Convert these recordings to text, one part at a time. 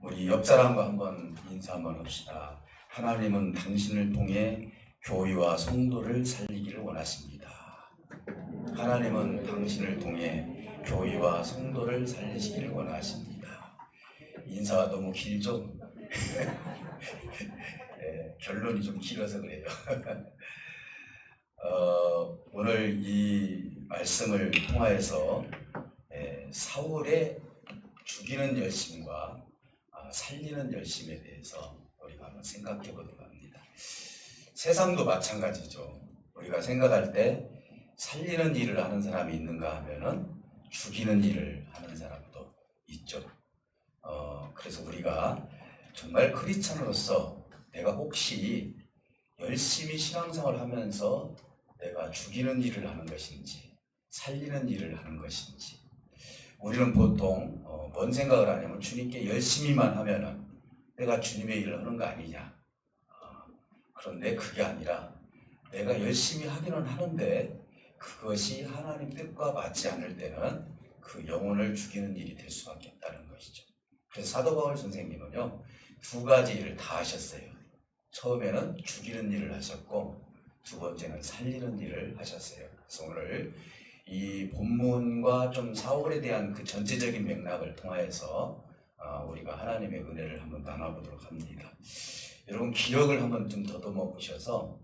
우리 옆 사람과 한번 인사 한번 합시다. 하나님은 당신을 통해 교회와 성도를 살리기를 원하십니다. 하나님은 당신을 통해 교회와 성도를 살리시기를 원하십니다. 인사가 너무 길죠? 네, 결론이 좀 길어서 그래요. 오늘 이 말씀을 통하여서 사울의 죽이는 열심과 살리는 열심에 대해서 우리가 한번 생각해 보도록 합니다. 세상도 마찬가지죠. 우리가 생각할 때 살리는 일을 하는 사람이 있는가 하면은 죽이는 일을 하는 사람도 있죠. 그래서 우리가 정말 크리스찬으로서 내가 혹시 열심히 신앙생활을 하면서 내가 죽이는 일을 하는 것인지 살리는 일을 하는 것인지, 우리는 보통 뭔 생각을 하냐면 주님께 열심히만 하면은 내가 주님의 일을 하는 거 아니냐. 그런데 그게 아니라 내가 열심히 하기는 하는데 그것이 하나님 뜻과 맞지 않을 때는 그 영혼을 죽이는 일이 될 수밖에 없다는 것이죠. 그래서 사도 바울 선생님은요, 두 가지 일을 다 하셨어요. 처음에는 죽이는 일을 하셨고 두 번째는 살리는 일을 하셨어요. 그래서 오늘 이 본문과 좀 사울에 대한 그 전체적인 맥락을 통하여서 우리가 하나님의 은혜를 한번 나눠보도록 합니다. 여러분 기억을 한번 좀 더듬어 보셔서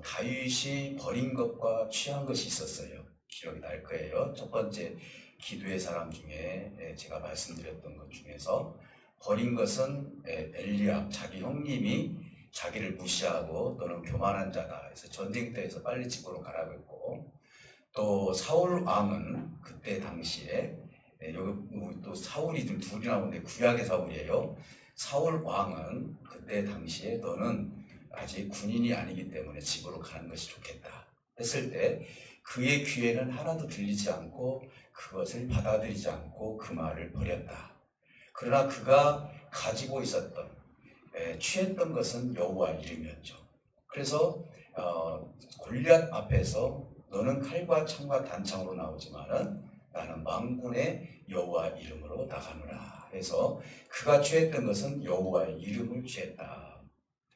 다윗이 버린 것과 취한 것이 있었어요. 기억이 날 거예요. 첫 번째 기도의 사람 중에 제가 말씀드렸던 것 중에서 버린 것은 엘리압, 자기 형님이 자기를 무시하고 너는 교만한 자다 해서 전쟁터에서 빨리 집으로 가라고 했고, 또 사울 왕은 그때 당시에 여기 또 사울이 좀 둘이 나오는데 구약의 사울이에요. 사울 왕은 그때 당시에 너는 아직 군인이 아니기 때문에 집으로 가는 것이 좋겠다 했을 때 그의 귀에는 하나도 들리지 않고 그것을 받아들이지 않고 그 말을 버렸다. 그러나 그가 가지고 있었던 취했던 것은 여호와 이름이었죠. 그래서 골리앗 앞에서 너는 칼과 창과 단창으로 나오지만은 나는 만군의 여호와 이름으로 나가노라 해서 그가 취했던 것은 여호와의 이름을 취했다.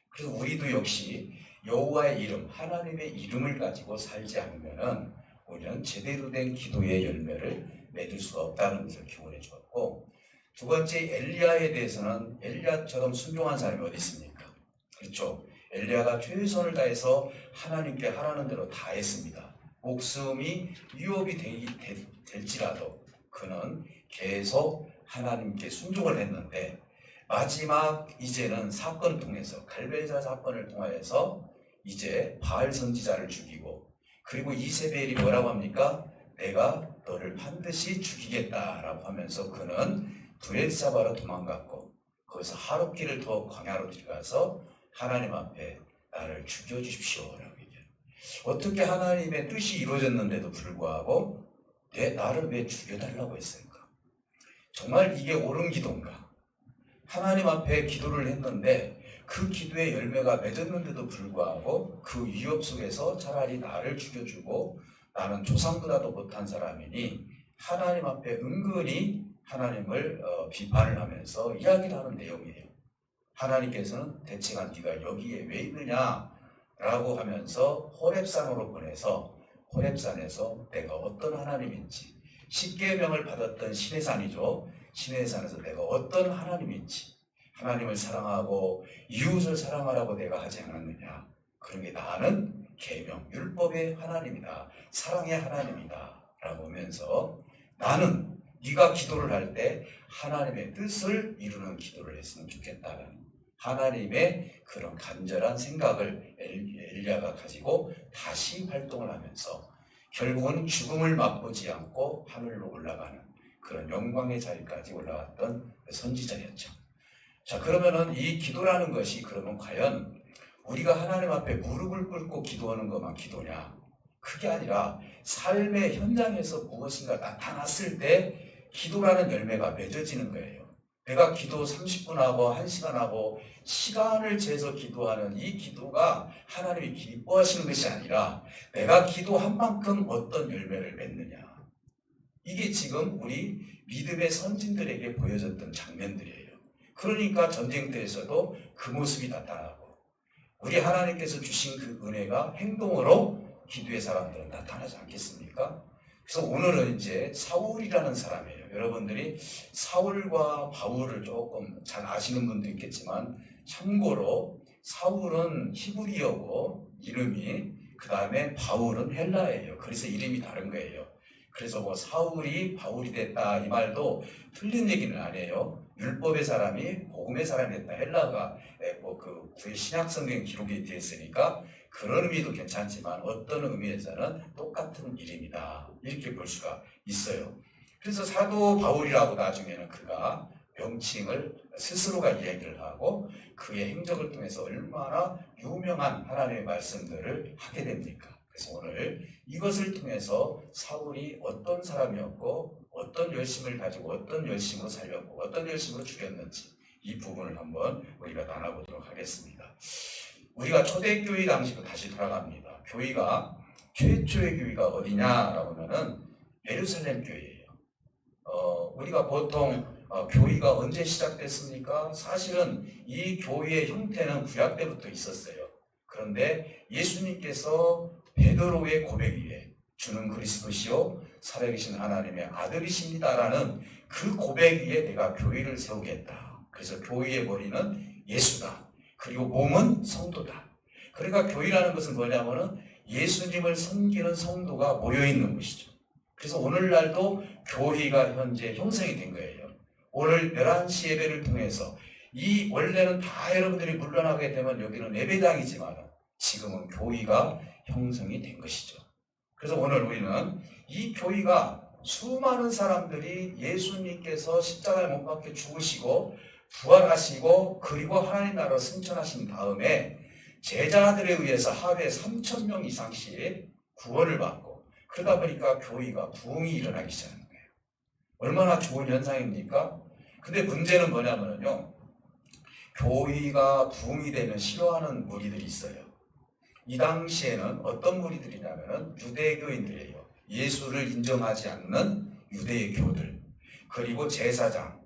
그래서 우리도 역시 여호와의 이름, 하나님의 이름을 가지고 살지 않으면은 우리는 제대로 된 기도의 열매를 맺을 수가 없다는 것을 교훈해 주었고, 두 번째 엘리야에 대해서는 엘리야처럼 순종한 사람이 어디 있습니까? 그렇죠. 엘리야가 최선을 다해서 하나님께 하라는 대로 다 했습니다. 목숨이 위협이 될지라도 그는 계속 하나님께 순종을 했는데 마지막 이제는 사건을 통해서 갈멜자 사건을 통해서 이제 바알 선지자를 죽이고, 그리고 이세벨이 뭐라고 합니까? 내가 너를 반드시 죽이겠다라고 하면서 그는 브엘사바로 도망갔고 거기서 하룻길을 더 광야로 들어가서 하나님 앞에 나를 죽여주십시오라고 얘기해요. 어떻게 하나님의 뜻이 이루어졌는데도 불구하고 나를 왜 죽여달라고 했을까? 정말 이게 옳은 기도인가? 하나님 앞에 기도를 했는데 그 기도의 열매가 맺었는데도 불구하고 그 위협 속에서 차라리 나를 죽여주고 나는 조상보다도 못한 사람이니 하나님 앞에 은근히 하나님을 비판을 하면서 이야기를 하는 내용이에요. 하나님께서는 대체가 네가 여기에 왜 있느냐라고 하면서 호렙산으로 보내서 호렙산에서 내가 어떤 하나님인지, 십계명을 받았던 시내산이죠. 시내산에서 내가 어떤 하나님인지, 하나님을 사랑하고 이웃을 사랑하라고 내가 하지 않았느냐, 그런 게 나는 계명, 율법의 하나님이다, 사랑의 하나님이다 라고 하면서 나는 네가 기도를 할 때 하나님의 뜻을 이루는 기도를 했으면 좋겠다는 하나님의 그런 간절한 생각을 엘리야가 가지고 다시 활동을 하면서 결국은 죽음을 맛보지 않고 하늘로 올라가는 그런 영광의 자리까지 올라갔던 선지자였죠. 자, 그러면은 이 기도라는 것이 그러면 과연 우리가 하나님 앞에 무릎을 꿇고 기도하는 것만 기도냐? 그게 아니라 삶의 현장에서 무엇인가 나타났을 때 기도라는 열매가 맺어지는 거예요. 내가 기도 30분 하고 1시간 하고 시간을 재서 기도하는 이 기도가 하나님이 기뻐하시는 것이 아니라 내가 기도한 만큼 어떤 열매를 맺느냐. 이게 지금 우리 믿음의 선진들에게 보여졌던 장면들이에요. 그러니까 전쟁터에서도 그 모습이 나타나고 우리 하나님께서 주신 그 은혜가 행동으로 기도의 사람들은 나타나지 않겠습니까? 그래서 오늘은 이제 사울이라는 사람이에요. 여러분들이 사울과 바울을 조금 잘 아시는 분도 있겠지만 참고로 사울은 히브리어고 이름이, 그 다음에 바울은 헬라예요. 그래서 이름이 다른 거예요. 그래서 뭐 사울이 바울이 됐다 이 말도 틀린 얘기는 아니에요. 율법의 사람이 복음의 사람이 됐다. 헬라가 그 구의 신약 성경 기록이 되어 있으니까 그런 의미도 괜찮지만 어떤 의미에서는 똑같은 이름이다 이렇게 볼 수가 있어요. 그래서 사도 바울이라고 나중에는 그가 명칭을 스스로가 이야기를 하고 그의 행적을 통해서 얼마나 유명한 하나님의 말씀들을 하게 됩니까? 그래서 오늘 이것을 통해서 사울이 어떤 사람이었고 어떤 열심을 가지고 어떤 열심으로 살렸고 어떤 열심으로 죽였는지 이 부분을 한번 우리가 나눠보도록 하겠습니다. 우리가 초대교회 당시로 다시 돌아갑니다. 교회가 최초의 교회가 어디냐라고 하면은 예루살렘 교회예요. 우리가 보통 교회가 언제 시작됐습니까? 사실은 이 교회의 형태는 구약 때부터 있었어요. 그런데 예수님께서 베드로의 고백 위에 주는 그리스도시요 살아계신 하나님의 아들이십니다라는 그 고백 위에 내가 교회를 세우겠다. 그래서 교회의 머리는 예수다. 그리고 몸은 성도다. 그러니까 교회라는 것은 뭐냐면은 예수님을 섬기는 성도가 모여있는 곳이죠. 그래서 오늘날도 교회가 현재 형성이 된 거예요. 오늘 11시 예배를 통해서 이 원래는 다 여러분들이 물러나게 되면 여기는 예배당이지만 지금은 교회가 형성이 된 것이죠. 그래서 오늘 우리는 이 교회가 수많은 사람들이 예수님께서 십자가에 못 박혀 죽으시고 부활하시고 그리고 하나님 나라로 승천하신 다음에 제자들에 의해서 하루에 3,000명 이상씩 구원을 받고 그러다 보니까 교회가 부흥이 일어나기 시작하는 거예요. 얼마나 좋은 현상입니까? 근데 문제는 뭐냐면요, 교회가 부흥이 되면 싫어하는 무리들이 있어요. 이 당시에는 어떤 무리들이냐면 유대교인들이에요. 예수를 인정하지 않는 유대교들, 그리고 제사장,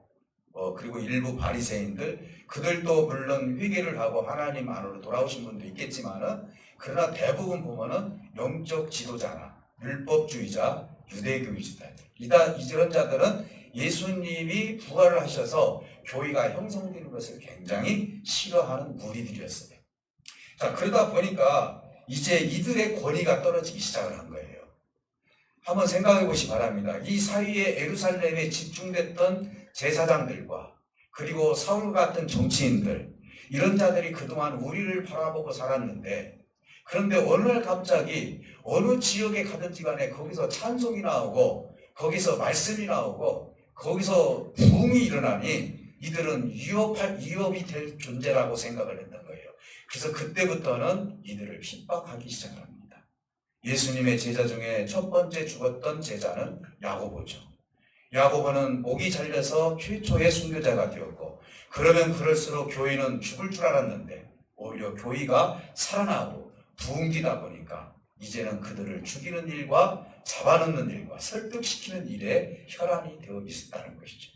그리고 일부 바리새인들, 그들도 물론 회개를 하고 하나님 안으로 돌아오신 분도 있겠지만은 그러나 대부분 보면은 영적 지도자나 율법주의자, 유대교주의자 이런 자들은 예수님이 부활을 하셔서 교회가 형성되는 것을 굉장히 싫어하는 무리들이었어요. 자, 그러다 보니까 이제 이들의 권위가 떨어지기 시작을 한 거예요. 한번 생각해 보시기 바랍니다. 이 사이에 예루살렘에 집중됐던 제사장들과 그리고 사울 같은 정치인들, 이런 자들이 그동안 우리를 바라보고 살았는데, 그런데 어느 날 갑자기 어느 지역에 가든지 간에 거기서 찬송이 나오고 거기서 말씀이 나오고 거기서 부흥이 일어나니 이들은 위협이 될 존재라고 생각을 했던 거예요. 그래서 그때부터는 이들을 핍박하기 시작합니다. 예수님의 제자 중에 첫 번째 죽었던 제자는 야고보죠. 야고보는 목이 잘려서 최초의 순교자가 되었고, 그러면 그럴수록 교회는 죽을 줄 알았는데 오히려 교회가 살아나고 부흥기다 보니까 이제는 그들을 죽이는 일과 잡아넣는 일과 설득시키는 일에 혈안이 되어 있었다는 것이죠.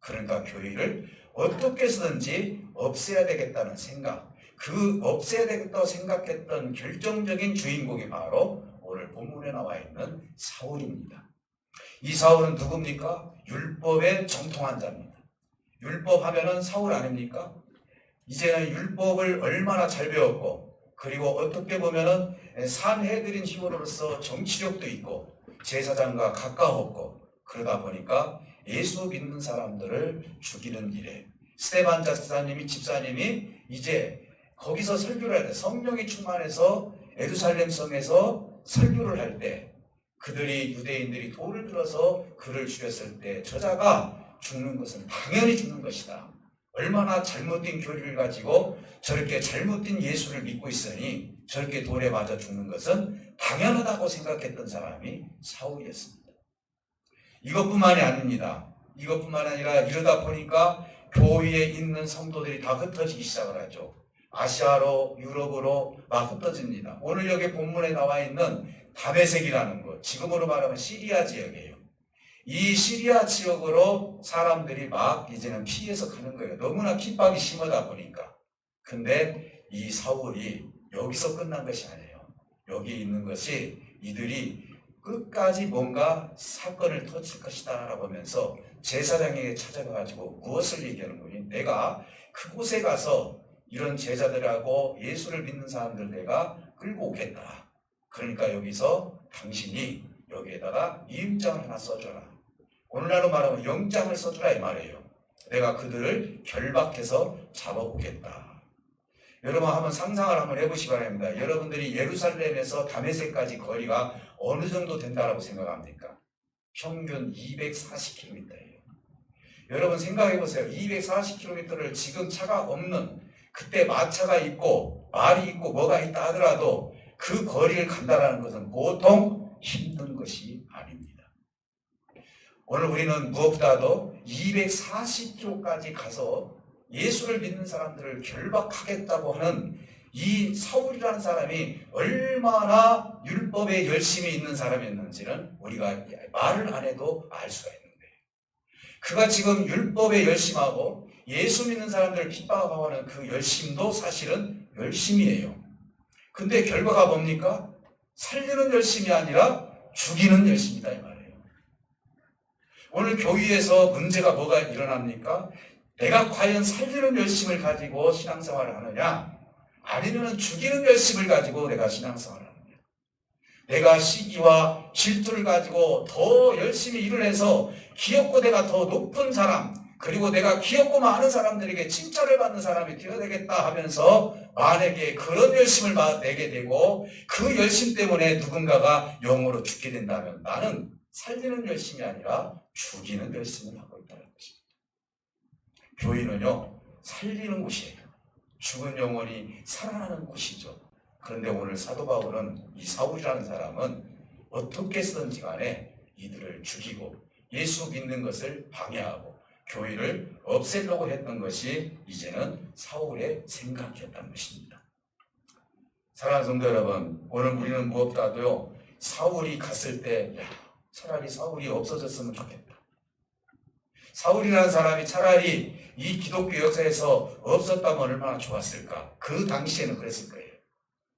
그러니까 교회를 어떻게 해서든지 없애야 되겠다는 생각, 그 없애야 되겠다고 생각했던 결정적인 주인공이 바로 오늘 본문에 나와 있는 사울입니다. 이 사울은 누굽니까? 율법에 정통한 자입니다. 율법 하면은 사울 아닙니까? 이제는 율법을 얼마나 잘 배웠고, 그리고 어떻게 보면은 산해드린 힘으로서 정치력도 있고 제사장과 가까웠고, 그러다 보니까 예수 믿는 사람들을 죽이는 일에 스데반 집사님이 이제 거기서 설교를 할 때, 성령이 충만해서 예루살렘 성에서 설교를 할 때 그들이 유대인들이 돌을 들어서 그를 죽였을 때 저자가 죽는 것은 당연히 죽는 것이다. 얼마나 잘못된 교리를 가지고 저렇게 잘못된 예수를 믿고 있으니 저렇게 돌에 맞아 죽는 것은 당연하다고 생각했던 사람이 사울이었습니다. 이것뿐만이 아닙니다. 이것뿐만 아니라 이러다 보니까 교회에 있는 성도들이 다 흩어지기 시작을 하죠. 아시아로, 유럽으로 막 흩어집니다. 오늘 여기 본문에 나와 있는 다메섹이라는 것, 지금으로 말하면 시리아 지역이에요. 이 시리아 지역으로 사람들이 막 이제는 피해서 가는 거예요. 너무나 핍박이 심하다 보니까. 근데 이 사울이 여기서 끝난 것이 아니에요. 여기 있는 것이 이들이 끝까지 뭔가 사건을 터칠 것이다 라고 하면서 제사장에게 찾아가가지고 무엇을 얘기하는 거니? 내가 그곳에 가서 이런 제자들하고 예수를 믿는 사람들 내가 끌고 오겠다. 그러니까 여기서 당신이 여기에다가 이임장을 하나 써줘라. 오늘날로 말하면 영장을 써주라 이 말이에요. 내가 그들을 결박해서 잡아오겠다. 여러분 한번 상상을 한번 해보시기 바랍니다. 여러분들이 예루살렘에서 다메섹까지 거리가 어느 정도 된다고 생각합니까? 평균 240km예요. 여러분 생각해 보세요. 240km를 지금 차가 없는 그때 마차가 있고 말이 있고 뭐가 있다 하더라도 그 거리를 간다는 것은 보통 힘든 것이 아닙니다. 오늘 우리는 무엇보다도 240km까지 가서 예수를 믿는 사람들을 결박하겠다고 하는 이 사울이라는 사람이 얼마나 율법에 열심히 있는 사람이었는지는 우리가 말을 안 해도 알 수가 있는 거예요. 그가 지금 율법에 열심하고 예수 믿는 사람들을 핍박하고 하는 그 열심도 사실은 열심이에요. 근데 결과가 뭡니까? 살리는 열심이 아니라 죽이는 열심이다 이 말이에요. 오늘 교회에서 문제가 뭐가 일어납니까? 내가 과연 살리는 열심을 가지고 신앙생활을 하느냐? 아니면 죽이는 열심을 가지고 내가 신앙생활을 하느냐? 내가 시기와 질투를 가지고 더 열심히 일을 해서 기업고 내가 더 높은 사람, 그리고 내가 기업고 많은 사람들에게 칭찬을 받는 사람이 되어야 되겠다 하면서 만약에 그런 열심을 내게 되고 그 열심 때문에 누군가가 영으로 죽게 된다면 나는 살리는 열심이 아니라 죽이는 열심을 하고 있다는 것입니다. 교회는요, 살리는 곳이에요. 죽은 영혼이 살아나는 곳이죠. 그런데 오늘 사도 바울은 이 사울이라는 사람은 어떻게 쓰든지 간에 이들을 죽이고 예수 믿는 것을 방해하고 교회를 없애려고 했던 것이 이제는 사울의 생각이었다는 것입니다. 사랑하는 성도 여러분, 오늘 우리는 무엇보다도요, 사울이 갔을 때 차라리 사울이 없어졌으면 좋겠다. 사울이라는 사람이 차라리 이 기독교 역사에서 없었다면 얼마나 좋았을까. 그 당시에는 그랬을 거예요.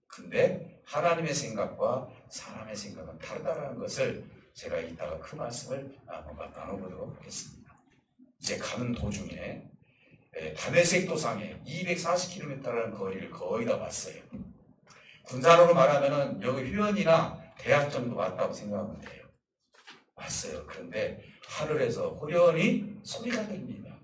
근데 하나님의 생각과 사람의 생각은 다르다는 것을 제가 이따가 그 말씀을 나눠보도록 하겠습니다. 이제 가는 도중에 다메섹 도상에 240km라는 거리를 거의 다 왔어요. 군사로로 말하면 여기 휴원이나 대학 정도 왔다고 생각하면 돼요. 왔어요. 그런데 하늘에서 호련히 소리가 들립니다.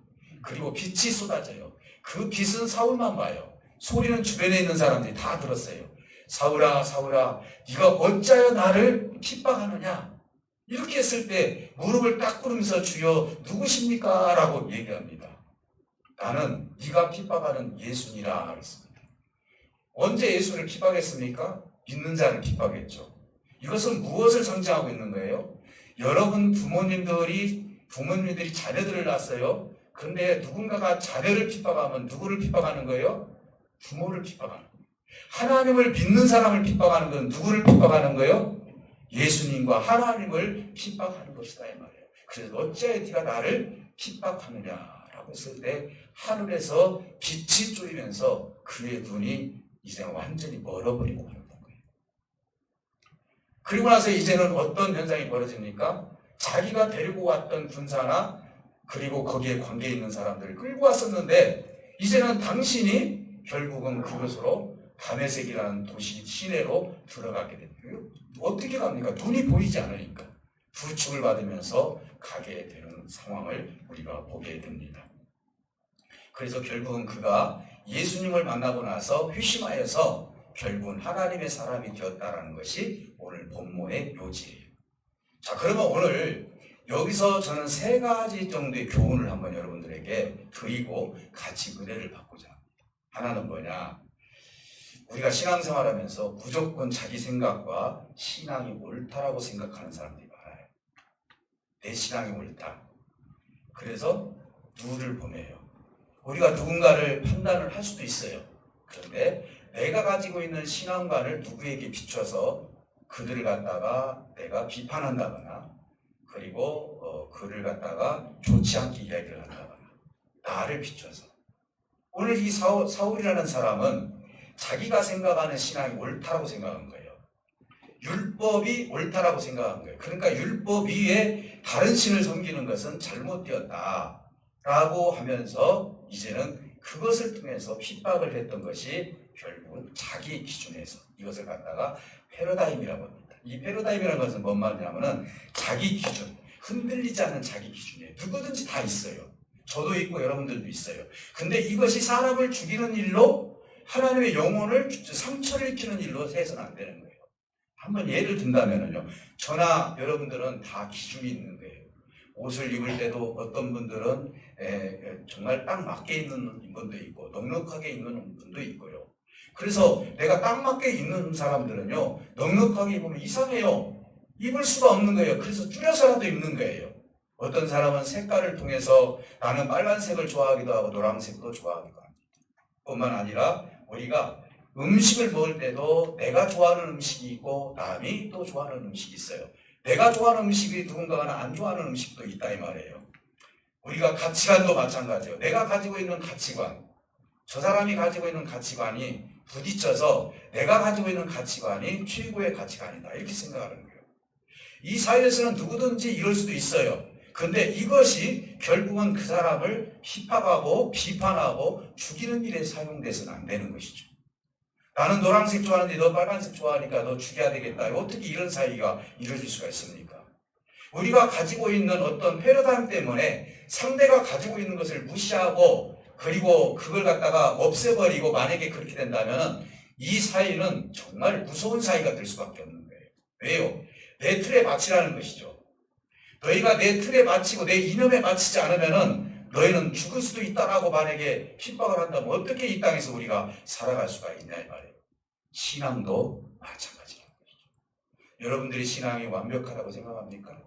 그리고 빛이 쏟아져요. 그 빛은 사울만 봐요. 소리는 주변에 있는 사람들이 다 들었어요. 사울아, 사울아, 네가 어찌하여 나를 핍박하느냐? 이렇게 했을 때 무릎을 딱 꿇으면서 주여 누구십니까? 라고 얘기합니다. 나는 네가 핍박하는 예수니라 그랬습니다. 언제 예수를 핍박했습니까? 믿는 자를 핍박했죠. 이것은 무엇을 상징하고 있는 거예요? 여러분 부모님들이 자녀들을 낳았어요. 그런데 누군가가 자녀를 핍박하면 누구를 핍박하는 거예요? 부모를 핍박하는 거예요. 하나님을 믿는 사람을 핍박하는 건 누구를 핍박하는 거예요? 예수님과 하나님을 핍박하는 것이다 이 말이에요. 그래서 어찌하여 네가 나를 핍박하느냐라고 했을 때 하늘에서 빛이 쪼이면서 그의 눈이 이제 완전히 멀어버리고 하는 거예요. 그리고 나서 이제는 어떤 현상이 벌어집니까? 자기가 데리고 왔던 군사나 그리고 거기에 관계 있는 사람들을 끌고 왔었는데 이제는 당신이 결국은 그것으로 다메섹이라는 도시 시내로 들어가게 됩니다. 어떻게 갑니까? 눈이 보이지 않으니까 부축을 받으면서 가게 되는 상황을 우리가 보게 됩니다. 그래서 결국은 그가 예수님을 만나고 나서 회심하여서 결국은 하나님의 사람이 되었다는 것이 오늘 본문의 요지예요. 자, 그러면 오늘 여기서 저는 세 가지 정도의 교훈을 한번 여러분들에게 드리고 같이 은혜를 받고자 합니다. 하나는 뭐냐? 우리가 신앙생활하면서 무조건 자기 생각과 신앙이 옳다라고 생각하는 사람들이 많아요. 내 신앙이 옳다. 그래서 누구를 보내요. 우리가 누군가를 판단을 할 수도 있어요. 그런데 내가 가지고 있는 신앙관을 누구에게 비춰서 그들을 갖다가 내가 비판한다거나 그리고 그를 갖다가 좋지 않게 이야기를 한다거나 나를 비춰서 오늘 이 사울이라는 사람은 자기가 생각하는 신앙이 옳다라고 생각한 거예요. 율법이 옳다라고 생각한 거예요. 그러니까 율법 위에 다른 신을 섬기는 것은 잘못되었다라고 하면서 이제는 그것을 통해서 핍박을 했던 것이 결국은 자기 기준에서 이것을 갖다가 패러다임이라고 합니다. 이 패러다임이라는 것은 뭔 말이냐면은 자기 기준, 흔들리지 않는 자기 기준이에요. 누구든지 다 있어요. 저도 있고 여러분들도 있어요. 근데 이것이 사람을 죽이는 일로 하나님의 영혼을 상처를 입히는 일로 해서는 안 되는 거예요. 한번 예를 든다면요. 저나 여러분들은 다 기준이 있는 거예요. 옷을 입을 때도 어떤 분들은 정말 딱 맞게 입는 분도 있고 넉넉하게 입는 분도 있고요. 그래서 내가 딱 맞게 입는 사람들은요. 넉넉하게 입으면 이상해요. 입을 수가 없는 거예요. 그래서 줄여서라도 입는 거예요. 어떤 사람은 색깔을 통해서 나는 빨간색을 좋아하기도 하고 노란색도 좋아하기도 합니다. 뿐만 아니라 우리가 음식을 먹을 때도 내가 좋아하는 음식이 있고 남이 또 좋아하는 음식이 있어요. 내가 좋아하는 음식이 누군가가 안 좋아하는 음식도 있다 이 말이에요. 우리가 가치관도 마찬가지예요. 내가 가지고 있는 가치관, 저 사람이 가지고 있는 가치관이 부딪혀서 내가 가지고 있는 가치관이 최고의 가치관이다 이렇게 생각하는 거예요. 이 사회에서는 누구든지 이럴 수도 있어요. 근데 이것이 결국은 그 사람을 핍박하고 비판하고 죽이는 일에 사용돼서는 안 되는 것이죠. 나는 노란색 좋아하는데 너 빨간색 좋아하니까 너 죽여야 되겠다. 어떻게 이런 사이가 이루어질 수가 있습니까? 우리가 가지고 있는 어떤 패러다임 때문에 상대가 가지고 있는 것을 무시하고 그리고 그걸 갖다가 없애버리고 만약에 그렇게 된다면 이 사이는 정말 무서운 사이가 될 수밖에 없는 거예요. 왜요? 내 틀에 맞추라는 것이죠. 너희가 내 틀에 맞추고 내 이념에 맞추지 않으면은 너희는 죽을 수도 있다라고 만약에 핍박을 한다면 어떻게 이 땅에서 우리가 살아갈 수가 있냐 이 말이에요. 신앙도 마찬가지라는 것이죠. 여러분들이 신앙이 완벽하다고 생각합니까?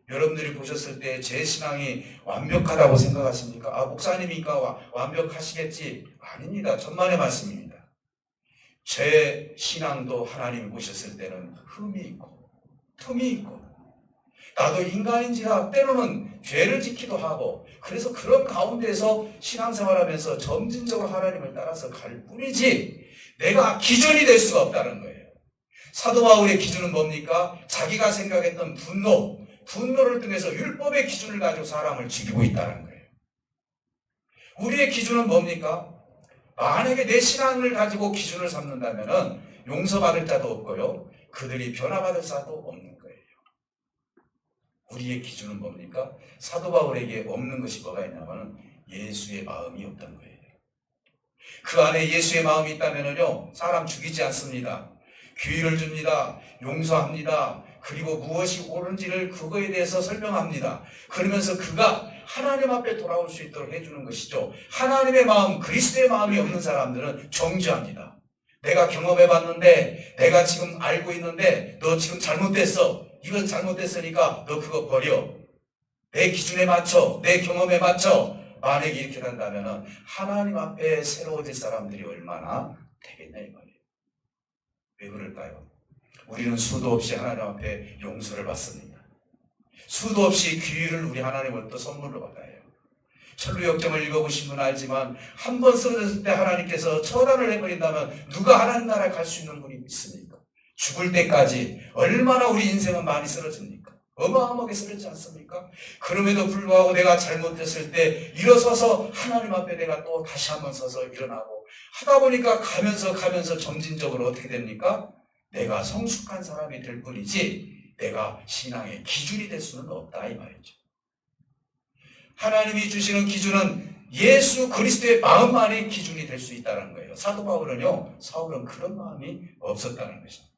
여러분들이 보셨을 때 제 신앙이 완벽하다고 생각하십니까? 아, 목사님이니까 완벽하시겠지? 아닙니다. 천만의 말씀입니다. 제 신앙도 하나님이 보셨을 때는 흠이 있고 틈이 있고 나도 인간인지라 때로는 죄를 짓기도 하고 그래서 그런 가운데서 신앙생활하면서 점진적으로 하나님을 따라서 갈 뿐이지 내가 기준이 될 수가 없다는 거예요. 사도 바울의 기준은 뭡니까? 자기가 생각했던 분노를 통해서 율법의 기준을 가지고 사람을 죽이고 있다는 거예요. 우리의 기준은 뭡니까? 만약에 내 신앙을 가지고 기준을 삼는다면 용서받을 자도 없고요. 그들이 변화받을 자도 없는 거예요. 우리의 기준은 뭡니까? 사도 바울에게 없는 것이 뭐가 있냐면 예수의 마음이 없던 거예요. 그 안에 예수의 마음이 있다면요, 사람 죽이지 않습니다. 기회를 줍니다. 용서합니다. 그리고 무엇이 옳은지를 그거에 대해서 설명합니다. 그러면서 그가 하나님 앞에 돌아올 수 있도록 해주는 것이죠. 하나님의 마음, 그리스도의 마음이 없는 사람들은 정죄합니다. 내가 경험해봤는데, 내가 지금 알고 있는데 너 지금 잘못됐어. 이건 잘못됐으니까 너 그거 버려. 내 기준에 맞춰, 내 경험에 맞춰. 만약에 이렇게 된다면 하나님 앞에 새로워질 사람들이 얼마나 되겠냐 이 말이에요. 왜 그럴까요? 우리는 수도 없이 하나님 앞에 용서를 받습니다. 수도 없이 기회를 우리 하나님으로부터 선물로 받아요. 천루역정을 읽어보신 분은 알지만 한 번 쓰러졌을 때 하나님께서 처단을 해버린다면 누가 하나님 나라에 갈 수 있는 분이 있습니까? 죽을 때까지 얼마나 우리 인생은 많이 쓰러집니까? 어마어마하게 쓰러지지 않습니까? 그럼에도 불구하고 내가 잘못했을 때 일어서서 하나님 앞에 내가 또 다시 한번 서서 일어나고 하다 보니까 가면서 점진적으로 어떻게 됩니까? 내가 성숙한 사람이 될 뿐이지 내가 신앙의 기준이 될 수는 없다 이 말이죠. 하나님이 주시는 기준은 예수 그리스도의 마음만이 기준이 될 수 있다는 거예요. 사도 바울은요, 사울은 그런 마음이 없었다는 것입니다.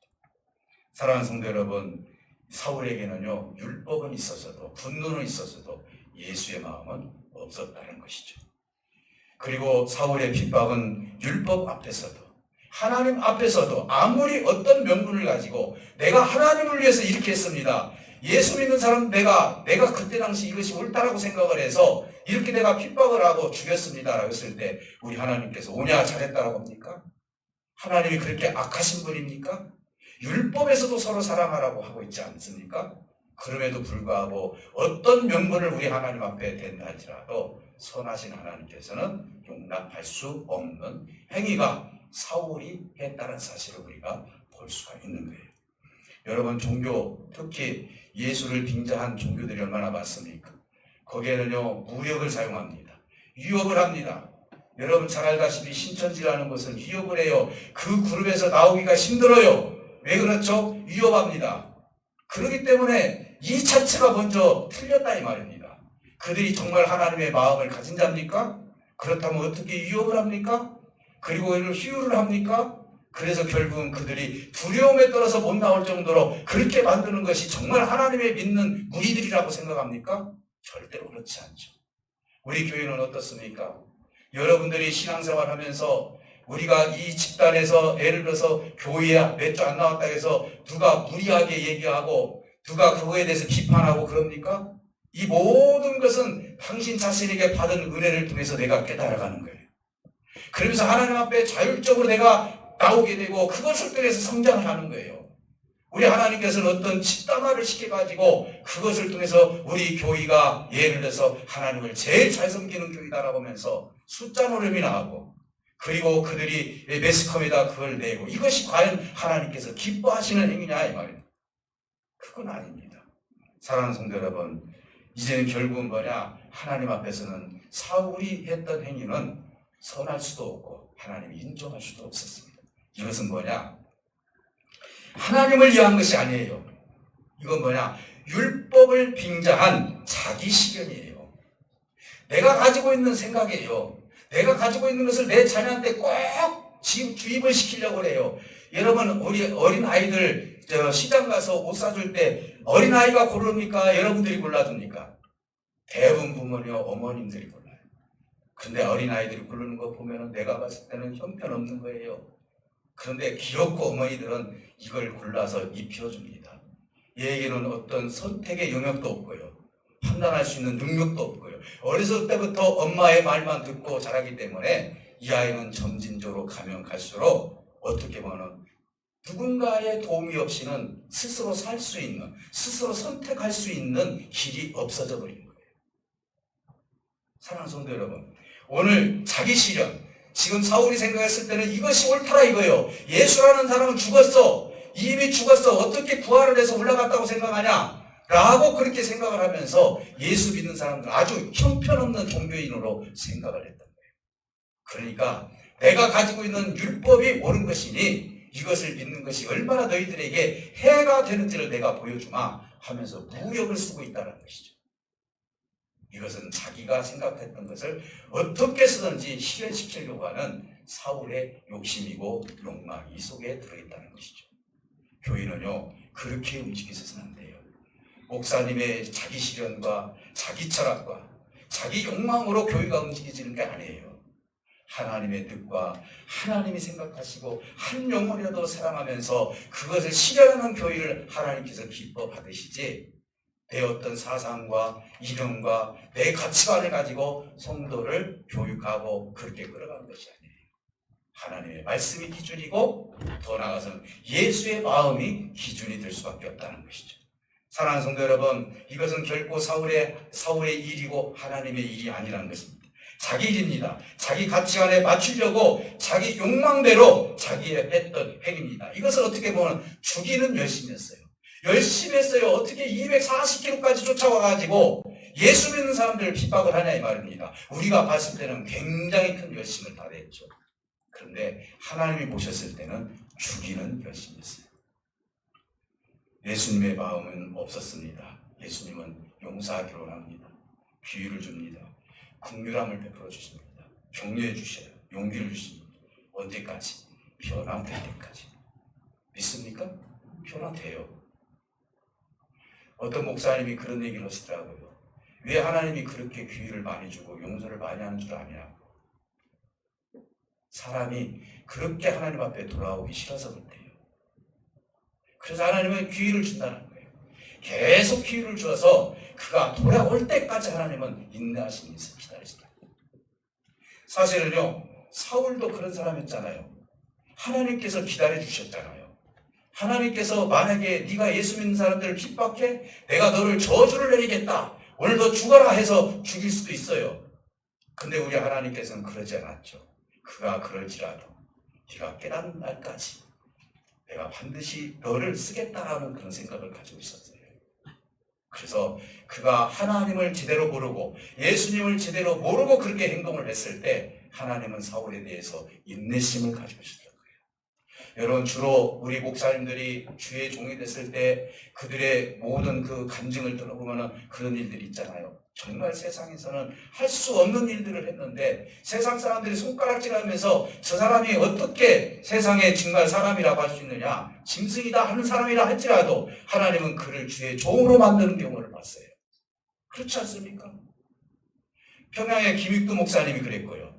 사랑하는 성도 여러분, 사울에게는요, 율법은 있었어도 분노는 있었어도 예수의 마음은 없었다는 것이죠. 그리고 사울의 핍박은 율법 앞에서도 하나님 앞에서도 아무리 어떤 명분을 가지고 내가 하나님을 위해서 이렇게 했습니다. 예수 믿는 사람 내가 그때 당시 이것이 옳다라고 생각을 해서 이렇게 내가 핍박을 하고 죽였습니다라고 했을 때 우리 하나님께서 오냐 잘했다라고 합니까? 하나님이 그렇게 악하신 분입니까? 율법에서도 서로 사랑하라고 하고 있지 않습니까? 그럼에도 불구하고 어떤 명분을 우리 하나님 앞에 댄다 할지라도 선하신 하나님께서는 용납할 수 없는 행위가 사울이 했다는 사실을 우리가 볼 수가 있는 거예요. 여러분, 종교, 특히 예수를 빙자한 종교들이 얼마나 많습니까? 거기에는요, 무력을 사용합니다. 위협을 합니다. 여러분 잘 알다시피 신천지라는 것은 위협을 해요. 그 그룹에서 나오기가 힘들어요. 왜 그렇죠? 위협합니다. 그렇기 때문에 이 자체가 먼저 틀렸다 이 말입니다. 그들이 정말 하나님의 마음을 가진 자입니까? 그렇다면 어떻게 위협을 합니까? 그리고 이를 희유를 합니까? 그래서 결국은 그들이 두려움에 떨어서 못 나올 정도로 그렇게 만드는 것이 정말 하나님의 믿는 무리들이라고 생각합니까? 절대로 그렇지 않죠. 우리 교회는 어떻습니까? 여러분들이 신앙생활 하면서 우리가 이 집단에서 예를 들어서 교회에 몇 주 안 나왔다 해서 누가 무리하게 얘기하고 누가 그거에 대해서 비판하고 그럽니까? 이 모든 것은 당신 자신에게 받은 은혜를 통해서 내가 깨달아가는 거예요. 그러면서 하나님 앞에 자율적으로 내가 나오게 되고 그것을 통해서 성장을 하는 거예요. 우리 하나님께서는 어떤 집단화를 시켜가지고 그것을 통해서 우리 교회가 예를 들어서 하나님을 제일 잘 섬기는 교회다라고 하면서 숫자 노름이나 하고 그리고 그들이 매스컴에다 그걸 내고 이것이 과연 하나님께서 기뻐하시는 행위냐 이 말입니다. 그건 아닙니다. 사랑하는 성도 여러분, 이제는 결국은 뭐냐? 하나님 앞에서는 사울이 했던 행위는 선할 수도 없고 하나님이 인정할 수도 없었습니다. 이것은 뭐냐? 하나님을 위한 것이 아니에요. 이건 뭐냐? 율법을 빙자한 자기 실현이에요. 내가 가지고 있는 생각이에요. 내가 가지고 있는 것을 내 자녀한테 꼭 주입을 시키려고 해요. 여러분, 우리 어린 아이들 시장 가서 옷 사줄 때 어린 아이가 고릅니까? 여러분들이 골라줍니까? 대부분 부모는요, 어머님들이 골라요. 근데 어린 아이들이 고르는 거 보면은 내가 봤을 때는 형편없는 거예요. 그런데 귀엽고 어머니들은 이걸 골라서 입혀줍니다. 얘에게는 어떤 선택의 영역도 없고요. 판단할 수 있는 능력도 없고요. 어렸을 때부터 엄마의 말만 듣고 자라기 때문에 이 아이는 점진적으로 가면 갈수록 어떻게 보면 누군가의 도움이 없이는 스스로 살 수 있는, 스스로 선택할 수 있는 길이 없어져 버린 거예요. 사랑하는 성도 여러분, 오늘 자기 실현, 지금 사울이 생각했을 때는 이것이 옳더라 이거예요. 예수라는 사람은 죽었어. 이미 죽었어. 어떻게 부활을 해서 올라갔다고 생각하냐? 라고 그렇게 생각을 하면서 예수 믿는 사람들 아주 형편없는 종교인으로 생각을 했던 거예요. 그러니까 내가 가지고 있는 율법이 옳은 것이니 이것을 믿는 것이 얼마나 너희들에게 해가 되는지를 내가 보여주마 하면서 무력을 쓰고 있다는 것이죠. 이것은 자기가 생각했던 것을 어떻게 쓰든지 실현시키려고 하는 사울의 욕심이고 욕망이 이 속에 들어있다는 것이죠. 교회는요, 그렇게 움직이서는 안 돼요. 목사님의 자기 실현과 자기 철학과 자기 욕망으로 교회가 움직이지는 게 아니에요. 하나님의 뜻과 하나님이 생각하시고 한 영혼이라도 사랑하면서 그것을 실현하는 교회를 하나님께서 기뻐 받으시지, 내 어떤 사상과 이념과 내 가치관을 가지고 성도를 교육하고 그렇게 끌어가는 것이 아니에요. 하나님의 말씀이 기준이고 더 나아가서는 예수의 마음이 기준이 될 수밖에 없다는 것이죠. 사랑하는 성도 여러분, 이것은 결코 사울의 일이고 하나님의 일이 아니라는 것입니다. 자기 일입니다. 자기 가치관에 맞추려고 자기 욕망대로 자기의 했던 행위입니다. 이것을 어떻게 보면 죽이는 열심이었어요. 열심히 했어요. 어떻게 240km까지 쫓아와가지고 예수 믿는 사람들을 핍박을 하냐 이 말입니다. 우리가 봤을 때는 굉장히 큰 열심을 다했죠. 그런데 하나님이 보셨을 때는 죽이는 열심이었어요. 예수님의 마음은 없었습니다. 예수님은 용서하기로 합니다. 비유를 줍니다. 긍휼함을 베풀어 주십니다. 격려해 주셔요. 용기를 주십니다. 언제까지? 변화될 때까지. 믿습니까? 변화돼요. 어떤 목사님이 그런 얘기를 하시더라고요. 왜 하나님이 그렇게 기회를 많이 주고 용서를 많이 하는 줄 아냐고. 사람이 그렇게 하나님 앞에 돌아오기 싫어서 그렇대요. 그래서 하나님은 기회를 준다는 거예요. 계속 기회를 주어서 그가 돌아올 때까지 하나님은 인내하시면서 기다리신다. 사실은요, 사울도 그런 사람이었잖아요. 하나님께서 기다려 주셨잖아요. 하나님께서 만약에 네가 예수 믿는 사람들을 핍박해 내가 너를 저주를 내리겠다, 오늘 너 죽어라 해서 죽일 수도 있어요. 근데 우리 하나님께서는 그러지 않았죠. 그가 그럴지라도 네가 깨닫는 날까지 내가 반드시 너를 쓰겠다라는 그런 생각을 가지고 있었어요. 그래서 그가 하나님을 제대로 모르고 예수님을 제대로 모르고 그렇게 행동을 했을 때 하나님은 사울에 대해서 인내심을 가지고 있었던 거예요. 여러분, 주로 우리 목사님들이 주의 종이 됐을 때 그들의 모든 그 간증을 들어보면 그런 일들이 있잖아요. 정말 세상에서는 할 수 없는 일들을 했는데 세상 사람들이 손가락질하면서 저 사람이 어떻게 세상에 정말 사람이라고 할 수 있느냐, 짐승이다 하는 사람이라 할지라도 하나님은 그를 주의 종으로 만드는 경우를 봤어요. 그렇지 않습니까? 평양의 김익두 목사님이 그랬고요.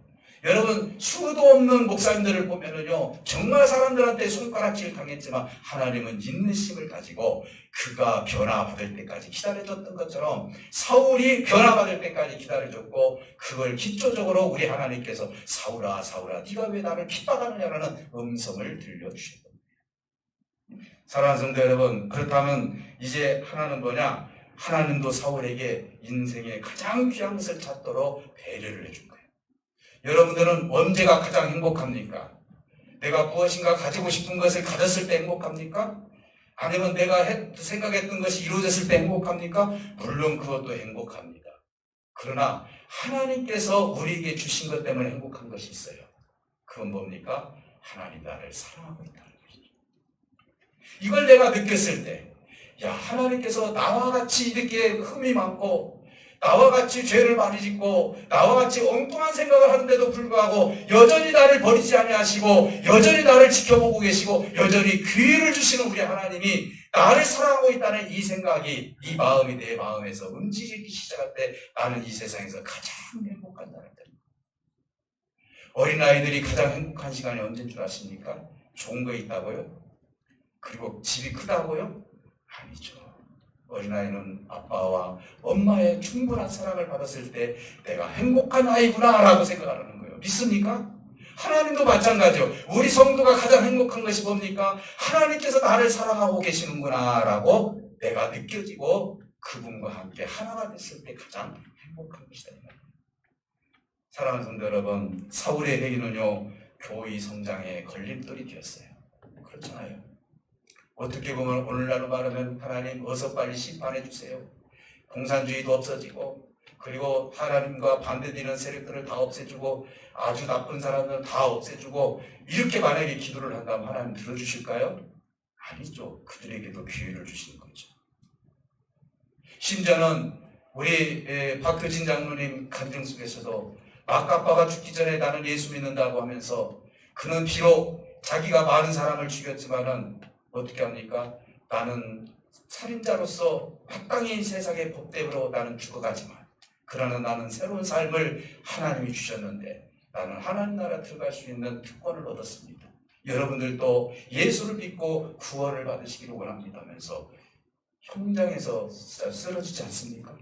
여러분, 수도 없는 목사님들을 보면은요, 정말 사람들한테 손가락질 당했지만 하나님은 인내심을 가지고 그가 변화받을 때까지 기다려줬던 것처럼 사울이 변화받을 때까지 기다려줬고, 그걸 기초적으로 우리 하나님께서 사울아 사울아 네가 왜 나를 핍박하느냐라는 음성을 들려주신 겁니다. 사랑하는 성도 여러분, 그렇다면 이제 하나는 뭐냐? 하나님도 사울에게 인생의 가장 귀한 것을 찾도록 배려를 해준 거예요. 여러분들은 언제가 가장 행복합니까? 내가 무엇인가 가지고 싶은 것을 가졌을 때 행복합니까? 아니면 내가 생각했던 것이 이루어졌을 때 행복합니까? 물론 그것도 행복합니다. 그러나 하나님께서 우리에게 주신 것 때문에 행복한 것이 있어요. 그건 뭡니까? 하나님 나를 사랑하고 있다는 것이죠. 이걸 내가 느꼈을 때, 야, 하나님께서 나와 같이 이렇게 흠이 많고 나와 같이 죄를 많이 짓고 나와 같이 엉뚱한 생각을 하는데도 불구하고 여전히 나를 버리지 아니하시고 여전히 나를 지켜보고 계시고 여전히 기회를 주시는 우리 하나님이 나를 사랑하고 있다는 이 생각이, 이 마음이 내 마음에서 움직이기 시작할 때 나는 이 세상에서 가장 행복한 사람이 됩니다. 어린아이들이 가장 행복한 시간이 언제인 줄 아십니까? 좋은 거 있다고요? 그리고 집이 크다고요? 아니죠. 어린아이는 아빠와 엄마의 충분한 사랑을 받았을 때 내가 행복한 아이구나 라고 생각하는 거예요. 믿습니까? 하나님도 마찬가지요. 우리 성도가 가장 행복한 것이 뭡니까? 하나님께서 나를 사랑하고 계시는구나 라고 내가 느껴지고 그분과 함께 하나가 됐을 때 가장 행복한 것이다. 사랑하는 성도 여러분, 사울의 행위는요, 교회 성장의 걸림돌이 되었어요. 그렇잖아요. 어떻게 보면 오늘날로 말하면 하나님 어서 빨리 심판해 주세요. 공산주의도 없어지고, 그리고 하나님과 반대되는 세력들을 다 없애주고, 아주 나쁜 사람들은 다 없애주고, 이렇게 만약에 기도를 한다면 하나님 들어주실까요? 아니죠. 그들에게도 기회를 주시는 거죠. 심지어는 우리 박효진 장로님 간증 속에서도 막아빠가 죽기 전에 나는 예수 믿는다고 하면서, 그는 비록 자기가 많은 사람을 죽였지만은 어떻게 합니까? 나는 살인자로서 마땅히 세상의 법대로 나는 죽어가지만 그러나 나는 새로운 삶을 하나님이 주셨는데 나는 하나님 나라 들어갈 수 있는 특권을 얻었습니다. 여러분들도 예수를 믿고 구원을 받으시기를 원합니다면서 현장에서 쓰러지지 않습니까?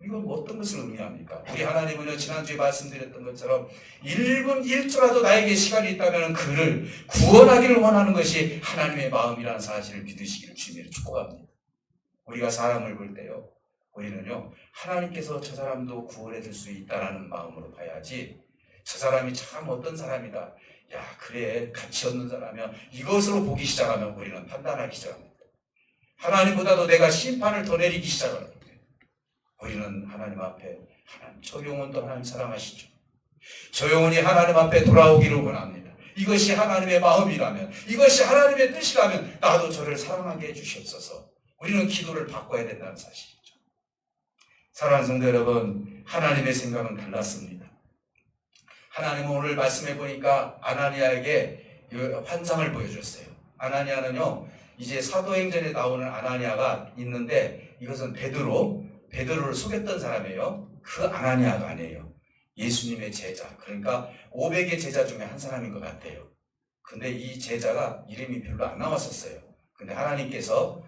이건 어떤 것을 의미합니까? 우리 하나님은요, 지난주에 말씀드렸던 것처럼 1분 1초라도 나에게 시간이 있다면 그를 구원하기를 원하는 것이 하나님의 마음이라는 사실을 믿으시기를 주님으로 축복합니다. 우리가 사람을 볼 때요, 우리는요, 하나님께서 저 사람도 구원해 줄 수 있다라는 마음으로 봐야지, 저 사람이 참 어떤 사람이다, 야 그래 가치 없는 사람이야, 이것으로 보기 시작하면 우리는 판단하기 시작합니다. 하나님보다도 내가 심판을 더 내리기 시작합니다. 우리는 하나님 앞에, 하나님 저 영혼도 하나님 사랑하시죠. 저 영혼이 하나님 앞에 돌아오기를 원합니다. 이것이 하나님의 마음이라면, 이것이 하나님의 뜻이라면 나도 저를 사랑하게 해주시옵소서. 우리는 기도를 바꿔야 된다는 사실이죠. 사랑하는 성도 여러분, 하나님의 생각은 달랐습니다. 하나님은 오늘 말씀해 보니까 아나니아에게 환상을 보여줬어요. 아나니아는요, 이제 사도행전에 나오는 아나니아가 있는데 이것은 베드로를 속였던 사람이에요. 그 아나니아가 아니에요. 예수님의 제자, 그러니까 500의 제자 중에 한 사람인 것 같아요. 근데 이 제자가 이름이 별로 안 나왔었어요. 근데 하나님께서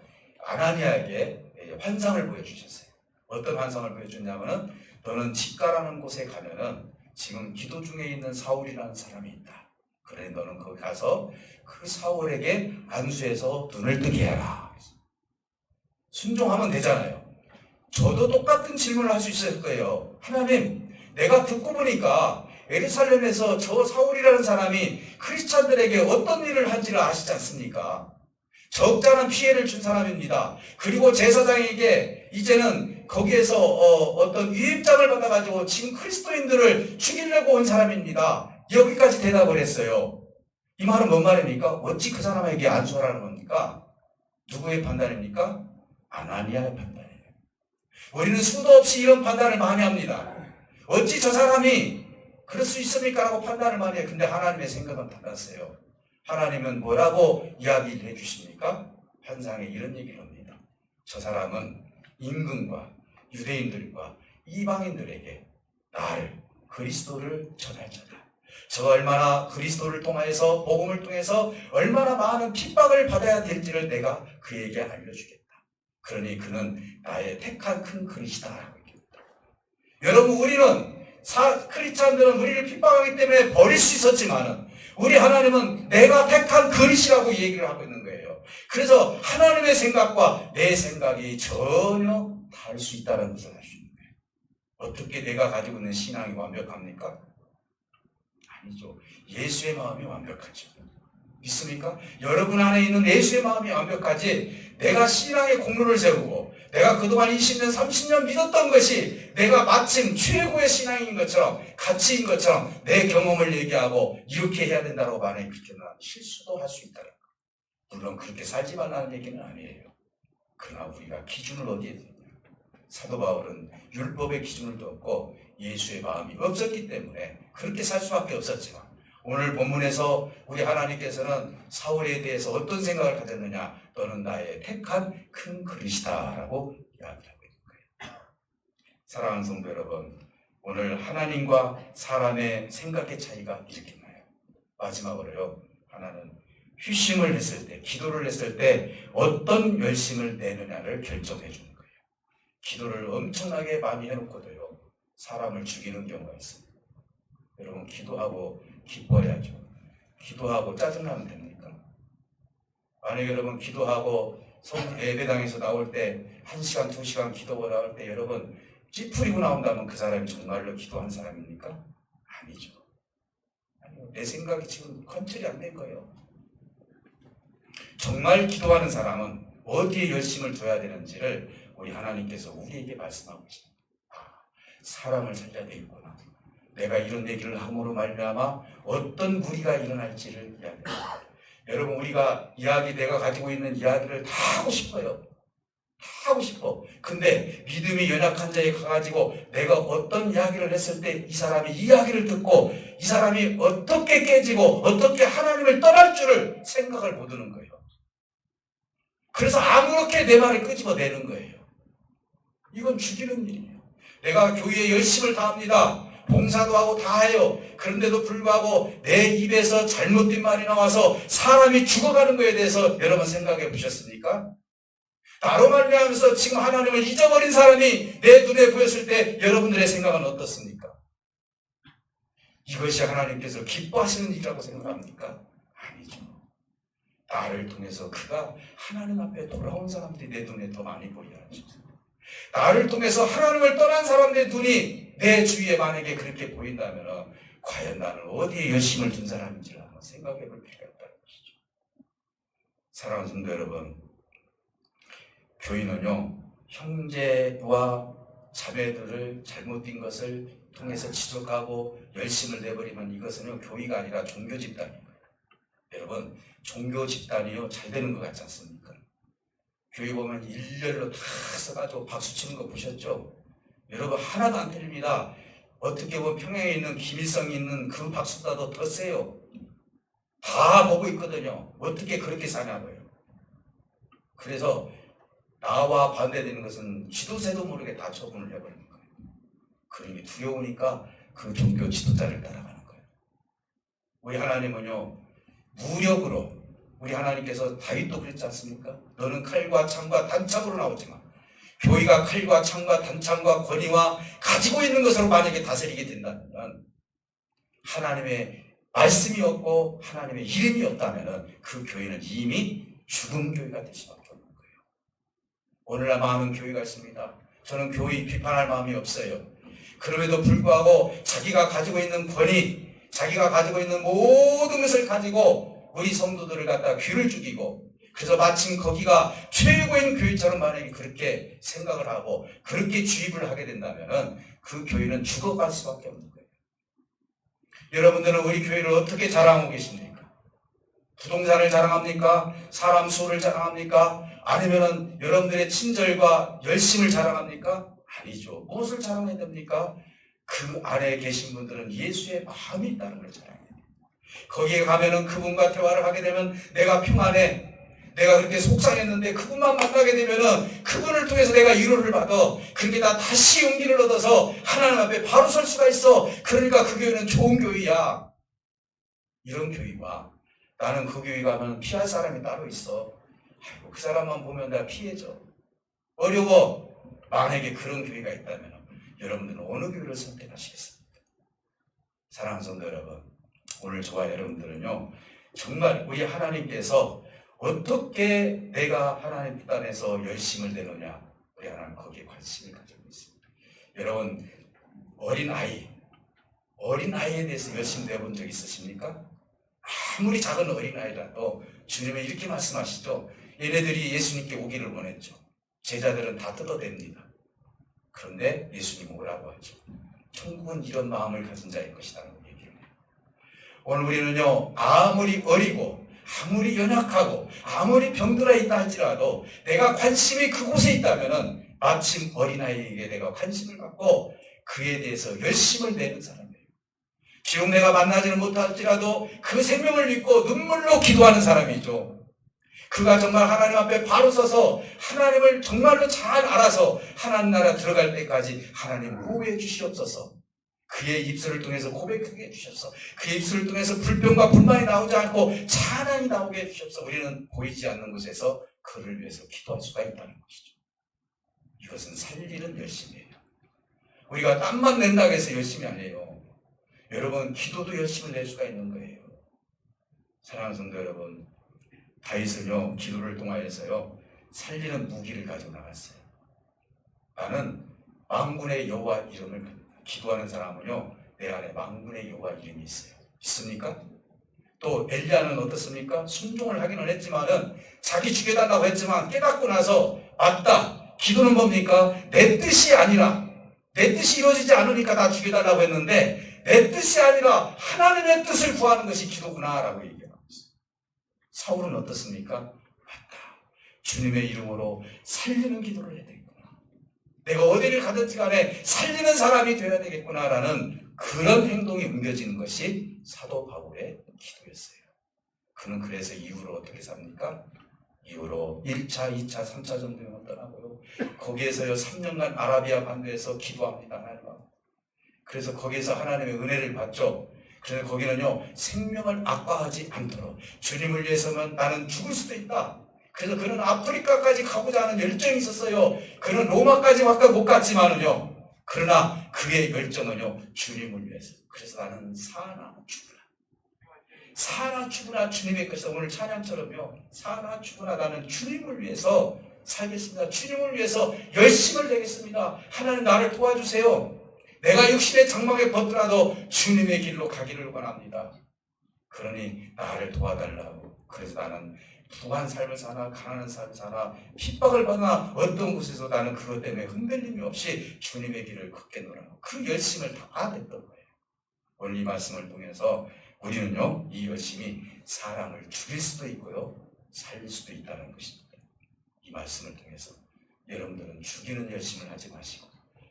아나니아에게 환상을 보여주셨어요. 어떤 환상을 보여줬냐면은, 너는 집가라는 곳에 가면은 지금 기도 중에 있는 사울이라는 사람이 있다. 그러니 너는 거기 가서 그 사울에게 안수해서 눈을 뜨게 해라. 순종하면 되잖아요. 저도 똑같은 질문을 할 수 있을 거예요. 하나님, 내가 듣고 보니까 예루살렘에서 저 사울이라는 사람이 크리스찬들에게 어떤 일을 한지를 아시지 않습니까? 적잖은 피해를 준 사람입니다. 그리고 제사장에게 이제는 거기에서 어떤 위임장을 받아가지고 지금 그리스도인들을 죽이려고 온 사람입니다. 여기까지 대답을 했어요. 이 말은 뭔 말입니까? 어찌 그 사람에게 안수하라는 겁니까? 누구의 판단입니까? 아나니아의 판단이에요. 우리는 수도 없이 이런 판단을 많이 합니다. 어찌 저 사람이 그럴 수 있습니까? 라고 판단을 많이 해요. 근데 하나님의 생각은 달랐어요. 하나님은 뭐라고 이야기를 해주십니까? 환상에 이런 얘기를 합니다. 저 사람은 임금과 유대인들과 이방인들에게 나를, 그리스도를 전할 자다. 저 얼마나 그리스도를 통해서, 복음을 통해서 얼마나 많은 핍박을 받아야 될지를 내가 그에게 알려주겠다. 그러니 그는 나의 택한 큰 그리스도라고 얘기합니다. 여러분, 우리는 크리스찬들은 우리를 핍박하기 때문에 버릴 수 있었지만은 우리 하나님은 내가 택한 그리스도라고 얘기를 하고 있는 거예요. 그래서 하나님의 생각과 내 생각이 전혀 다를 수 있다는 것을 알 수 있는 거예요. 어떻게 내가 가지고 있는 신앙이 완벽합니까? 아니죠. 예수의 마음이 완벽하죠. 믿습니까? 여러분 안에 있는 예수의 마음이 완벽하지, 내가 신앙의 공로를 세우고 내가 그동안 20년, 30년 믿었던 것이 내가 마침 최고의 신앙인 것처럼, 가치인 것처럼 내 경험을 얘기하고 이렇게 해야 된다고 만약에 그렇게 실수도 할 수 있다는 거. 물론 그렇게 살지 말라는 얘기는 아니에요. 그러나 우리가 기준을 어디에 두냐. 사도 바울은 율법의 기준을 뒀고 예수의 마음이 없었기 때문에 그렇게 살 수밖에 없었지만, 오늘 본문에서 우리 하나님께서는 사울에 대해서 어떤 생각을 가졌느냐. 너는 나의 택한 큰 그리스도라고 이야기하고 있는 거예요. 사랑하는 성도 여러분, 오늘 하나님과 사람의 생각의 차이가 이렇게 나요. 마지막으로요, 하나는 휴심을 했을 때, 기도를 했을 때 어떤 열심을 내느냐를 결정해 주는 거예요. 기도를 엄청나게 많이 해놓고도요, 사람을 죽이는 경우가 있습니다. 여러분, 기도하고 기뻐야죠. 기도하고 짜증나면 됩니까? 만약에 여러분 기도하고 예배당에서 나올 때 1시간, 2시간 기도가 나올 때 여러분 찌푸리고 나온다면 그 사람이 정말로 기도한 사람입니까? 아니죠. 아니요. 내 생각이 지금 컨트롤이 안 된 거예요. 정말 기도하는 사람은 어디에 열심을 둬야 되는지를 우리 하나님께서 우리에게 말씀하고 계십니다. 사람을 살려야 되겠구나. 내가 이런 얘기를 함으로 말미암아 어떤 무리가 일어날지를 이야기합니다. 여러분, 우리가 내가 가지고 있는 이야기를 다 하고 싶어요. 다 하고 싶어. 근데 믿음이 연약한 자에 가가지고 내가 어떤 이야기를 했을 때 이 사람이 이야기를 듣고 이 사람이 어떻게 깨지고 어떻게 하나님을 떠날 줄을 생각을 못 하는 거예요. 그래서 아무렇게 내 말을 끄집어내는 거예요. 이건 죽이는 일이에요. 내가 교회에 열심을 다합니다. 봉사도 하고 다 해요. 그런데도 불구하고 내 입에서 잘못된 말이 나와서 사람이 죽어가는 것에 대해서 여러분 생각해 보셨습니까? 나로 말미암아서 지금 하나님을 잊어버린 사람이 내 눈에 보였을 때 여러분들의 생각은 어떻습니까? 이것이 하나님께서 기뻐하시는 일이라고 생각합니까? 아니죠. 나를 통해서 그가 하나님 앞에 돌아온 사람들이 내 눈에 더 많이 보이게 하죠. 나를 통해서 하나님을 떠난 사람들의 눈이 내 주위에 만약에 그렇게 보인다면 과연 나는 어디에 열심을 둔 사람인지를 한번 생각해 볼 필요가 있다는 것이죠. 사랑하는 성도 여러분, 교인은요, 형제와 자매들을 잘못된 것을 통해서 지적하고 열심을 내버리면 이것은요, 교회가 아니라 종교 집단이에요. 여러분, 종교 집단이요, 잘 되는 것 같지 않습니까? 교회 보면 일렬로 다 써가지고 박수 치는 거 보셨죠? 여러분, 하나도 안 틀립니다. 어떻게 보면 평양에 있는 김일성이 있는 그 박수보다도 더 세요. 다 보고 있거든요. 어떻게 그렇게 사냐고요. 그래서 나와 반대되는 것은 지도새도 모르게 다 처분을 해버리는 거예요. 그러니 두려우니까 그 종교 지도자를 따라가는 거예요. 우리 하나님은요, 무력으로, 우리 하나님께서 다윗도 그랬지 않습니까? 너는 칼과 창과 단창으로 나오지만 교회가 칼과 창과 단창과 권위와 가지고 있는 것으로 만약에 다스리게 된다면 하나님의 말씀이 없고 하나님의 이름이 없다면 그 교회는 이미 죽은 교회가 될 수밖에 없는 거예요. 오늘날 많은 교회가 있습니다. 저는 교회 비판할 마음이 없어요. 그럼에도 불구하고 자기가 가지고 있는 권위, 자기가 가지고 있는 모든 것을 가지고 우리 성도들을 갖다 귀를 죽이고, 그래서 마침 거기가 최고인 교회처럼 만약에 그렇게 생각을 하고 그렇게 주입을 하게 된다면 그 교회는 죽어갈 수밖에 없는 거예요. 여러분들은 우리 교회를 어떻게 자랑하고 계십니까? 부동산을 자랑합니까? 사람 수를 자랑합니까? 아니면 여러분들의 친절과 열심을 자랑합니까? 아니죠. 무엇을 자랑해야 됩니까? 그 안에 계신 분들은 예수의 마음이 있다는 걸 자랑해야 됩니다. 거기에 가면은 그분과 대화를 하게 되면 내가 평안해. 내가 그렇게 속상했는데 그분만 만나게 되면은 그분을 통해서 내가 위로를 받아. 그렇게 나 다시 용기를 얻어서 하나님 앞에 바로 설 수가 있어. 그러니까 그 교회는 좋은 교회야. 이런 교회와 나는 그 교회 가면 피할 사람이 따로 있어. 아이고, 그 사람만 보면 내가 피해져. 어려워. 만약에 그런 교회가 있다면 여러분들은 어느 교회를 선택하시겠습니까? 사랑하는 성도 여러분, 오늘 저와 여러분들은요, 정말 우리 하나님께서 어떻게 내가 하나님 뜻안에서 열심을 내느냐, 우리 하나님 거기에 관심을 가지고 있습니다. 여러분, 어린아이에 대해서 열심 내본 적 있으십니까? 아무리 작은 어린아이라도 주님은 이렇게 말씀하시죠. 얘네들이 예수님께 오기를 원했죠. 제자들은 다 뜯어댑니다. 그런데 예수님은 오라고 하죠. 천국은 이런 마음을 가진 자의 것이라는 얘기를 해요. 오늘 우리는요, 아무리 어리고 아무리 연약하고 아무리 병들어 있다 할지라도 내가 관심이 그곳에 있다면 마침 어린아이에게 내가 관심을 갖고 그에 대해서 열심을 내는 사람이에요. 지금 내가 만나지는 못할지라도 그 생명을 믿고 눈물로 기도하는 사람이죠. 그가 정말 하나님 앞에 바로 서서 하나님을 정말로 잘 알아서 하나님 나라 들어갈 때까지 하나님 보호해 주시옵소서. 그의 입술을 통해서 고백하게 해주셔서 그의 입술을 통해서 불평과 불만이 나오지 않고 찬양이 나오게 해주셔서 우리는 보이지 않는 곳에서 그를 위해서 기도할 수가 있다는 것이죠. 이것은 살리는 열심이에요. 우리가 땀만 낸다고 해서 열심이 아니에요. 여러분, 기도도 열심을 낼 수가 있는 거예요. 사랑하는 성도 여러분, 다윗은요, 기도를 통하여서요, 살리는 무기를 가지고 나갔어요. 나는 만군의 여호와 이름을 기도하는 사람은요, 내 안에 만군의 여호와 이름이 있어요. 있습니까? 또 엘리야는 어떻습니까? 순종을 하기는 했지만은 자기 죽여달라고 했지만 깨닫고 나서 맞다. 기도는 뭡니까? 내 뜻이 아니라 내 뜻이 이루어지지 않으니까 다 죽여달라고 했는데 내 뜻이 아니라 하나님의 뜻을 구하는 것이 기도구나라고 얘기하고 있어요. 사울은 어떻습니까? 맞다. 주님의 이름으로 살리는 기도를 해야 되겠구나. 내가 어디를 가든지 간에 살리는 사람이 되어야 되겠구나라는 그런 행동이 옮겨지는 것이 사도 바울의 기도였어요. 그는 그래서 이후로 어떻게 삽니까? 이후로 1차, 2차, 3차 전쟁을 떠나고요. 거기에서요 3년간 아라비아 반도에서 기도합니다. 그래서 거기에서 하나님의 은혜를 받죠. 그래서 거기는요 생명을 악화하지 않도록 주님을 위해서는 나는 죽을 수도 있다. 그래서 그는 아프리카까지 가고자 하는 열정이 있었어요. 그는 로마까지밖에 못 갔지만은요. 그러나 그의 열정은요 주님을 위해서. 그래서 나는 사나 죽으나. 사나 죽으나 주님의 것이다. 오늘 찬양처럼요. 사나 죽으나 나는 주님을 위해서 살겠습니다. 주님을 위해서 열심을 내겠습니다. 하나님 나를 도와주세요. 내가 육신의 장막에 벗더라도 주님의 길로 가기를 원합니다. 그러니 나를 도와달라고. 그래서 나는 부한 삶을 사나 가난한 삶을 사나 핍박을 받나 어떤 곳에서 나는 그것 때문에 흔들림이 없이 주님의 길을 걷겠노라고. 그 열심을 다 냈던 거예요. 오늘 이 말씀을 통해서 우리는요 이 열심이 사람을 죽일 수도 있고요 살릴 수도 있다는 것입니다. 이 말씀을 통해서 여러분들은 죽이는 열심을 하지 마시고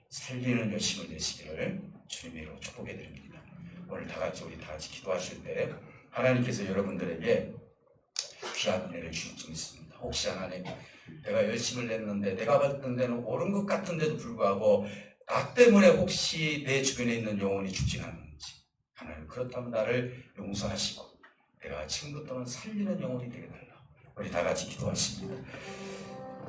살리는 열심을 내시기를 주님의 이름으로 축복해 드립니다. 오늘 우리 다 같이 기도하실 때 하나님께서 여러분들에게 귀한 은혜를 주실 줄 믿습니다. 혹시 하나님 내가 열심을 냈는데 내가 봤던 데는 옳은 것 같은데도 불구하고 나 때문에 혹시 내 주변에 있는 영혼이 죽지 않는지 하나님 그렇다면 나를 용서하시고 내가 지금부터는 살리는 영혼이 되게 달라. 우리 다 같이 기도하십니다.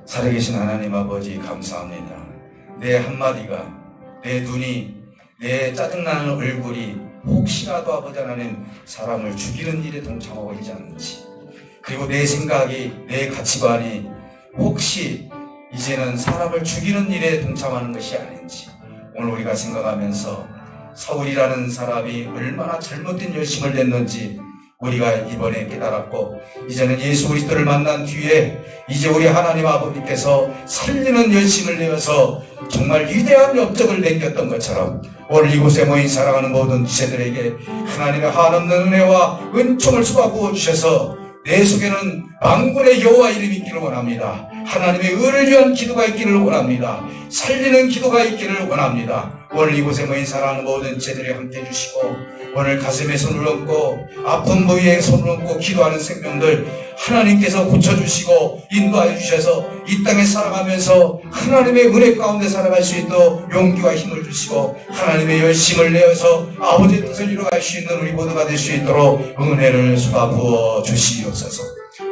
살아계신 하나님 아버지 감사합니다. 내 한마디가 내 눈이 내 짜증나는 얼굴이 혹시라도 아버지 하나님 사람을 죽이는 일에 동참하고 있지 않은지, 그리고 내 생각이, 내 가치관이 혹시 이제는 사람을 죽이는 일에 동참하는 것이 아닌지 오늘 우리가 생각하면서 사울이라는 사람이 얼마나 잘못된 열심을 냈는지 우리가 이번에 깨달았고, 이제는 예수 그리스도를 만난 뒤에 이제 우리 하나님 아버지께서 살리는 열심을 내어서 정말 위대한 업적을 남겼던 것처럼 오늘 이곳에 모인 사랑하는 모든 지체들에게 하나님의 한없는 은혜와 은총을 쏟아부어 주셔서 내 속에는 만군의 여호와 이름이 있기를 원합니다. 하나님의 의를 위한 기도가 있기를 원합니다. 살리는 기도가 있기를 원합니다. 오늘 이곳에 모인 사랑하는 모든 지체들이 함께 해주시고, 오늘 가슴에 손을 얹고 아픈 부위에 손을 얹고 기도하는 생명들 하나님께서 고쳐주시고 인도하여 주셔서 이 땅에 살아가면서 하나님의 은혜 가운데 살아갈 수 있도록 용기와 힘을 주시고 하나님의 열심을 내어서 아버지의 뜻을 이루어갈 수 있는 우리 모두가 될 수 있도록 은혜를 쏟아부어 주시옵소서.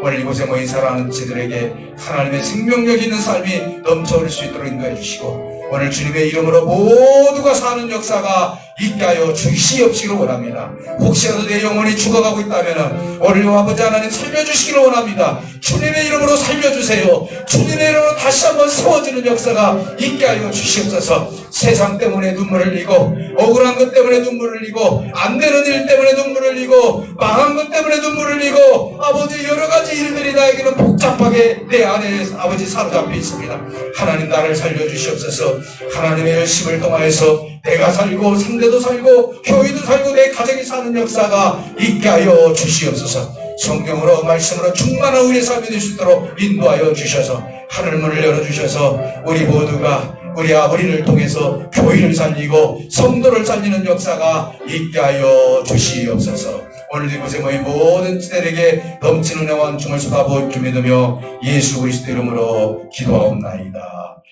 오늘 이곳에 모인 사랑하는 지체들에게 하나님의 생명력 있는 삶이 넘쳐흐를 수 있도록 인도해 주시고, 오늘 주님의 이름으로 모두가 사는 역사가 있게 하여 주시옵시기를 원합니다. 혹시라도 내 영혼이 죽어가고 있다면 오늘 아버지 하나님 살려주시기를 원합니다. 주님의 이름으로 살려주세요. 주님의 이름으로 다시 한번 세워지는 역사가 있게 하여 주시옵소서. 세상 때문에 눈물을 흘리고, 억울한 것 때문에 눈물을 흘리고, 안 되는 일 때문에 눈물을 흘리고, 망한 것 때문에 눈물을 흘리고, 아버지 여러 가지 일들이 나에게는 복잡하게 내 안에 아버지 사로잡혀 있습니다. 하나님 나를 살려주시옵소서. 하나님의 열심을 통하여서 내가 살고 상대도 살고 교회도 살고 내 가정이 사는 역사가 있게 하여 주시옵소서. 성경으로 말씀으로 충만한 우리의 삶이 될 수 있도록 인도하여 주셔서 하늘문을 열어주셔서 우리 모두가 우리 아버지를 통해서 교회를 살리고 성도를 살리는 역사가 있게 하여 주시옵소서. 오늘 이곳에 모인 모든 지들에게 넘치는 은혜와 은총을 쏟아부어 주 믿으며 예수 그리스도 이름으로 기도하옵나이다.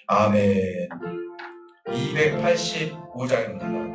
아멘. 285장입니다.